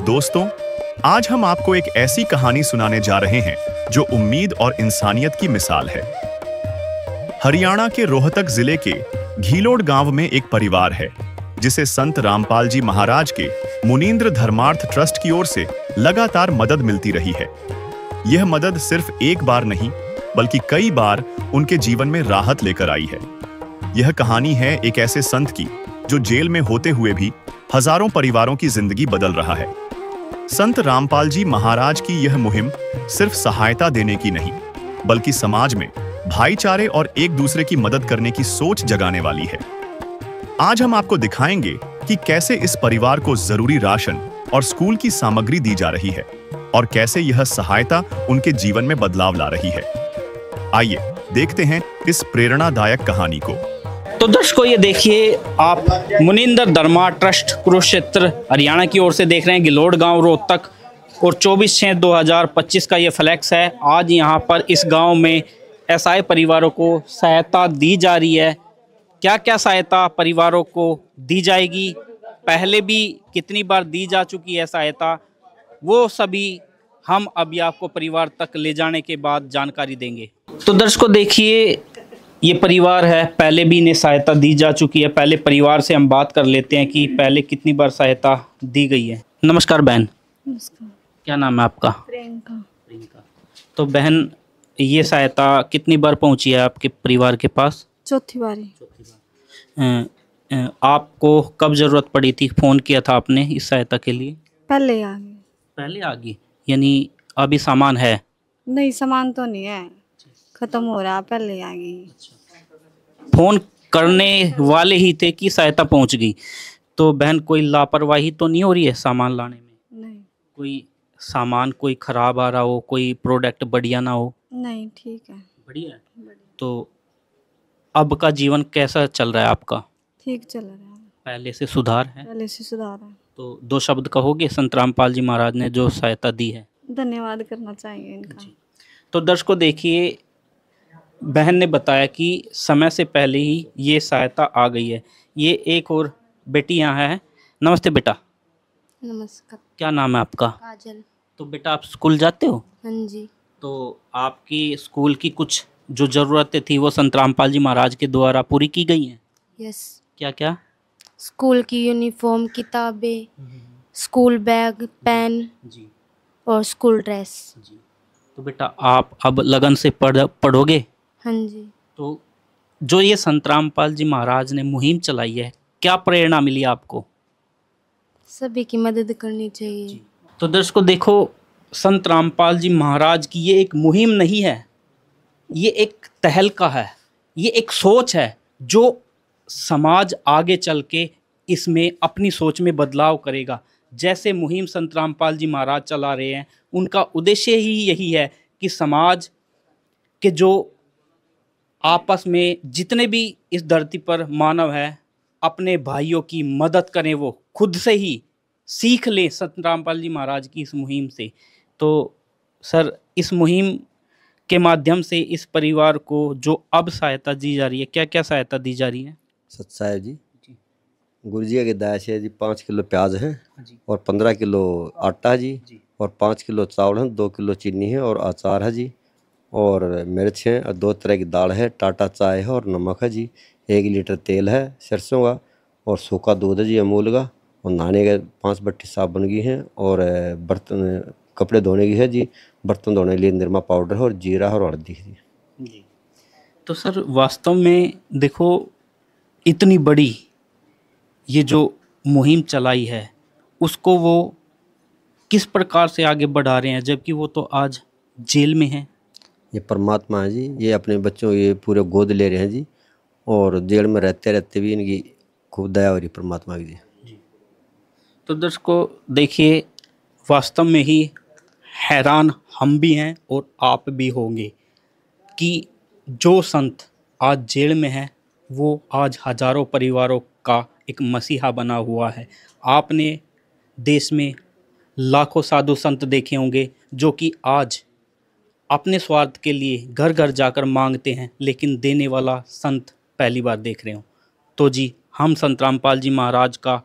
दोस्तों, आज हम आपको एक ऐसी कहानी सुनाने जा रहे हैं जो उम्मीद और इंसानियत की मिसाल है। हरियाणा के रोहतक जिले के घीलोड़ गांव में एक परिवार है जिसे संत रामपाल जी महाराज के मुनींद्र धर्मार्थ ट्रस्ट की ओर से लगातार मदद मिलती रही है। यह मदद सिर्फ एक बार नहीं बल्कि कई बार उनके जीवन में राहत लेकर आई है। यह कहानी है एक ऐसे संत की जो जेल में होते हुए भी हजारों परिवारों की जिंदगी बदल रहा है। संत रामपाल जी महाराज की यह मुहिम सिर्फ सहायता देने की नहीं बल्कि समाज में भाईचारे और एक दूसरे की मदद करने की सोच जगाने वाली है। आज हम आपको दिखाएंगे कि कैसे इस परिवार को जरूरी राशन और स्कूल की सामग्री दी जा रही है और कैसे यह सहायता उनके जीवन में बदलाव ला रही है। आइए देखते हैं इस प्रेरणादायक कहानी को। तो दर्शकों, ये देखिए, आप मुनींद्र धर्मार्थ ट्रस्ट कुरुक्षेत्र हरियाणा की ओर से देख रहे हैं घीलोड़ गांव रोहतक, और 24/6/2025 का ये फ्लैक्स है। आज यहाँ पर इस गांव में असहाय परिवारों को सहायता दी जा रही है। क्या क्या सहायता परिवारों को दी जाएगी, पहले भी कितनी बार दी जा चुकी है सहायता, वो सभी हम अभी आपको परिवार तक ले जाने के बाद जानकारी देंगे। तो दर्शकों देखिए, ये परिवार है, पहले भी इन्हें सहायता दी जा चुकी है। पहले परिवार से हम बात कर लेते हैं कि पहले कितनी बार सहायता दी गई है। नमस्कार बहन। नमस्कार। क्या नाम है आपका? प्रियंका। तो बहन, ये सहायता कितनी बार पहुंची है आपके परिवार के पास? चौथी बारी। आपको कब ज़रूरत पड़ी थी, फ़ोन किया था आपने इस सहायता के लिए? पहले आ गई। पहले आ गई, यानी अभी सामान है? नहीं, सामान तो नहीं है, खत्म हो रहा, पहले आ गई। फ़ोन करने वाले ही थे कि सहायता पहुंच गई। तो बहन, कोई लापरवाही तो नहीं हो रही है सामान लाने में? नहीं। कोई सामान कोई ख़राब आ रहा हो, कोई प्रोडक्ट बढ़िया ना हो? नहीं, ठीक है। बढ़िया है। तो अब का जीवन कैसा चल रहा है आपका? ठीक चल रहा है। पहले से सुधार है? पहले से सुधार है। तो 2 शब्द कहोगे संत रामपाल जी महाराज ने जो सहायता दी है? धन्यवाद करना चाहिए इनका। तो दर्शकों देखिए, बहन ने बताया कि समय से पहले ही ये सहायता आ गई है। ये एक और बेटी यहाँ है। नमस्ते बेटा। नमस्कार। क्या नाम है आपका? काजल। तो बेटा, आप स्कूल जाते हो? हाँ जी। तो आपकी स्कूल की कुछ जो ज़रूरतें थी वो संत रामपाल जी महाराज के द्वारा पूरी की गई हैं? यस। क्या क्या? स्कूल की यूनिफॉर्म, किताबें, स्कूल बैग, पेन जी और स्कूल ड्रेस। जी। तो बेटा, आप अब लगन से पढ़ोगे? हाँ जी। तो जो ये संत रामपाल जी महाराज ने मुहिम चलाई है, क्या प्रेरणा मिली आपको? सभी की मदद करनी चाहिए। तो दर्शकों देखो, संत रामपाल जी महाराज की ये एक मुहिम नहीं है, ये एक तहलका है, ये एक सोच है जो समाज आगे चल के इसमें अपनी सोच में बदलाव करेगा। जैसे मुहिम संत रामपाल जी महाराज चला रहे हैं, उनका उद्देश्य ही यही है कि समाज के जो आपस में जितने भी इस धरती पर मानव है, अपने भाइयों की मदद करें, वो खुद से ही सीख लें संत रामपाल जी महाराज की इस मुहिम से। तो सर, इस मुहिम के माध्यम से इस परिवार को जो अब सहायता दी जा रही है, क्या क्या सहायता दी जा रही है? सत साहेब जी, गुरु जी की दया से जी 5 किलो प्याज है जी। और 15 किलो आटा है जी, जी। और 5 किलो चावल है, 2 किलो चीनी है और अचार है जी, और मिर्च है और 2 तरह की दाल है, टाटा चाय है और नमक है जी, 1 लीटर तेल है सरसों का, और सूखा दूध है जी अमूल का, और नहाने के 5 बट्टी साबुन की है, और बर्तन कपड़े धोने की है जी, बर्तन धोने के लिए निरमा पाउडर है और जीरा और हल्दी है जी। तो सर, वास्तव में देखो, इतनी बड़ी ये जो मुहिम चलाई है उसको वो किस प्रकार से आगे बढ़ा रहे हैं, जबकि वो तो आज जेल में हैं। ये परमात्मा है जी, ये अपने बच्चों ये पूरे गोद ले रहे हैं जी, और जेल में रहते रहते भी इनकी खूब दया हो रही परमात्मा की जी। तो दर्शकों देखिए, वास्तव में ही हैरान हम भी हैं और आप भी होंगे कि जो संत आज जेल में है वो आज हजारों परिवारों का एक मसीहा बना हुआ है। आपने देश में लाखों साधु संत देखे होंगे जो कि आज अपने स्वार्थ के लिए घर घर जाकर मांगते हैं, लेकिन देने वाला संत पहली बार देख रहे हो। तो जी, हम संत रामपाल जी महाराज का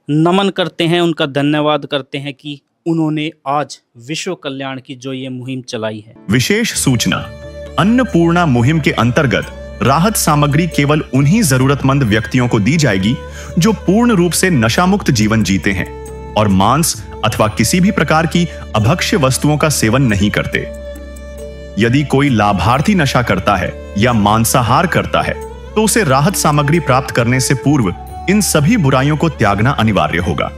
नमन करते हैं, उनका धन्यवाद करते हैं कि उन्होंने आज विश्व कल्याण की जो ये मुहिम चलाई है। विशेष सूचना, अन्नपूर्णा मुहिम के अंतर्गत राहत सामग्री केवल उन्हीं जरूरतमंद व्यक्तियों को दी जाएगी जो पूर्ण रूप से नशा मुक्त जीवन जीते हैं और मांस अथवा किसी भी प्रकार की अभक्ष्य वस्तुओं का सेवन नहीं करते। यदि कोई लाभार्थी नशा करता है या मांसाहार करता है तो उसे राहत सामग्री प्राप्त करने से पूर्व इन सभी बुराइयों को त्यागना अनिवार्य होगा।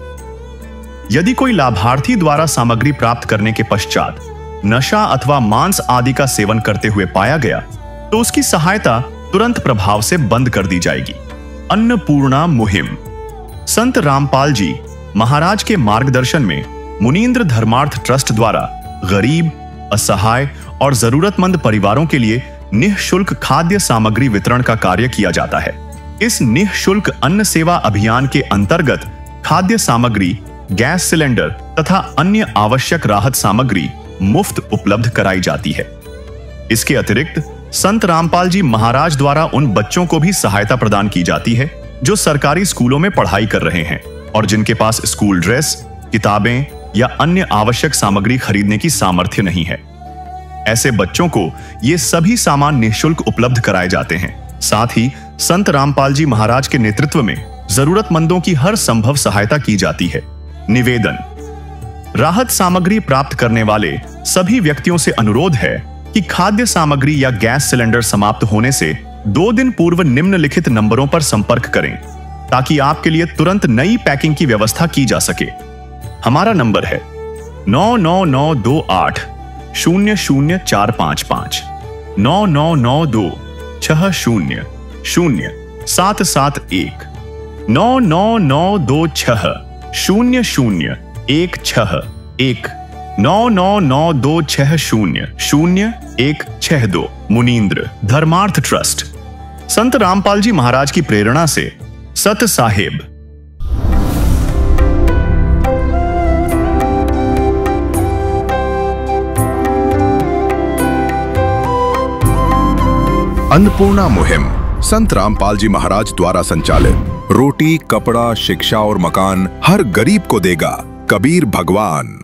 यदि कोई लाभार्थी द्वारा सामग्री प्राप्त करने के पश्चात नशा अथवा मांस आदि का सेवन करते हुए पाया गया तो उसकी सहायता तुरंत प्रभाव से बंद कर दी जाएगी। अन्नपूर्णा मुहिम संत रामपाल जी महाराज के मार्गदर्शन में मुनींद्र धर्मार्थ ट्रस्ट द्वारा गरीब, असहाय और जरूरतमंद परिवारों के लिए निःशुल्क खाद्य सामग्री वितरण का कार्य किया जाता है। इस निःशुल्क अन्न सेवा अभियान के अंतर्गत खाद्य सामग्री, गैस सिलेंडर तथा अन्य आवश्यक राहत सामग्री मुफ्त उपलब्ध कराई जाती है। इसके अतिरिक्त संत रामपाल जी महाराज द्वारा उन बच्चों को भी सहायता प्रदान की जाती है जो सरकारी स्कूलों में पढ़ाई कर रहे हैं और जिनके पास स्कूल ड्रेस, किताबें या अन्य आवश्यक सामग्री खरीदने की सामर्थ्य नहीं है। ऐसे बच्चों को ये सभी सामान निःशुल्क उपलब्ध कराए जाते हैं। साथ ही संत रामपाल जी महाराज के नेतृत्व में जरूरतमंदों की हर संभव सहायता की जाती है। निवेदन, राहत सामग्री प्राप्त करने वाले सभी व्यक्तियों से अनुरोध है कि खाद्य सामग्री या गैस सिलेंडर समाप्त होने से 2 दिन पूर्व निम्नलिखित नंबरों पर संपर्क करें ताकि आपके लिए तुरंत नई पैकिंग की व्यवस्था की जा सके। हमारा नंबर है 99928 00455 9992 60 0771 99926 0016 99926000162 मुनींद्र धर्मार्थ ट्रस्ट। संत रामपाल जी महाराज की प्रेरणा से सत साहेब। अन्नपूर्णा मुहिम संत रामपाल जी महाराज द्वारा संचालित। रोटी, कपड़ा, शिक्षा और मकान हर गरीब को देगा कबीर भगवान।